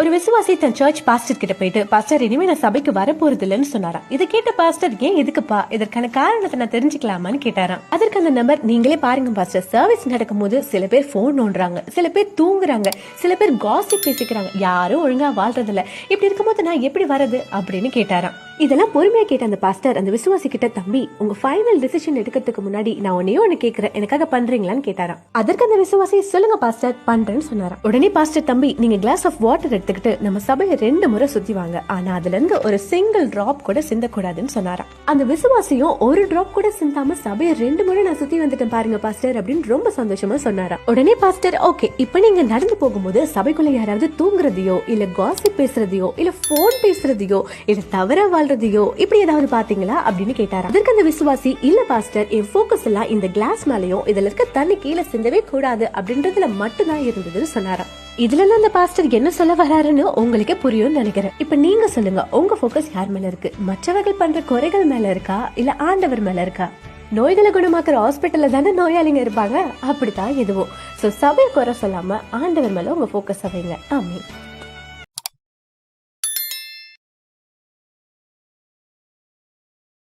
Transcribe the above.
ஒரு விசுவாசி தன் search pastor கிட்ட போயிட்டு, பாஸ்டர் இனிமே நான் சபைக்கு வரப்போறது இல்லைன்னு சொன்னாராம். இதை கேட்ட பாஸ்டர், ஏன் எதுக்குப்பா, இதற்கான காரணத்தை நான் தெரிஞ்சுக்கலாமான்னு கேட்டாராம். அதற்கு அந்த நம்பர், நீங்களே பாருங்க பாஸ்டர், சர்வீஸ் நடக்கும் போது சில பேர் போன் நோண்டுறாங்க, சில பேர் தூங்குறாங்க, சில பேர் காசிப் பேசிக்கிறாங்க, யாரும் ஒழுங்கா வாழ்றது இல்ல, இப்படி இருக்கும்போது நான் எப்படி வரது அப்படின்னு கேட்டாராம். இதெல்லாம் பொறுமையா கேட்ட அந்த பாஸ்டர் அந்த விசுவாசி கிட்ட, தம்பி உங்க ஃபைனல் டிசிஷன் எடுக்கிறதுக்கு முன்னாடி நான் ஒன்னு கேக்குறேன், எனக்காக பண்றீங்களான்னு கேட்டாராம். அதற்கு அந்த விசுவாசி, சொல்லுங்க பாஸ்டர், பண்றேன்னு சொன்னாராம். உடனே பாஸ்டர், தம்பி நீங்க கிளாஸ் ஆஃப் வாட்டர் எடுத்துக்கிட்டு நம்ம சபையை 2 முறை சுத்தி வாங்க, ஆனா அதுல இருந்து ஒரு சிங்கிள் டிராப் கூட சிந்தக்கூடாதுன்னு சொன்னாராம். அந்த விசுவாசியும் ஒரு டிராப் கூட சிந்தாம சபையை 2 முறை நான் சுத்தி வந்துட்டேன் பாருங்க பாஸ்டர் அப்படின்னு ரொம்ப சந்தோஷமா சொன்னாராம். உடனே பாஸ்டர், ஓகே, இப்ப நீங்க நடந்து போகும்போது சபைக்குள்ள யாராவது தூங்குறதையோ இல்ல காசிப் பேசுறதையோ இல்ல போன் பேசுறதையோ இல்ல தவற வாழ்றதையோ இப்படி ஏதாவது பாத்தீங்களா அப்படின்னு கேட்டாராம். அதற்கு அந்த விசுவாசி, இல்ல பாஸ்டர், என் போக்கஸ் எல்லாம் இந்த கிளாஸ் மேலயும் இதுல இருக்க தண்ணி கீழே சிந்தவே கூடாது அப்படின்றதுல மட்டும்தான் இருந்ததுன்னு சொன்னாராம். இதுல இருந்து அந்த பாஸ்டர் என்ன சொல்ல வராருன்னு உங்களுக்கே புரியும்னு நினைக்கிறேன். இப்ப நீங்க சொல்லுங்க, உங்க போக்கஸ் யார் மேல இருக்கு? மற்றவர்கள் பண்ற குறைகள் மேல இருக்கா இல்ல ஆண்டவர் மேல இருக்கா? நோய்களை குணமாக்குற ஹாஸ்பிட்டல்ல தானே நோயாளிங்க இருப்பாங்க, அப்படித்தான் எதுவும். சோ சபை குறை சொல்லாம ஆண்டவர் மேல உங்க போக்கஸ் வைங்க. ஆமென்.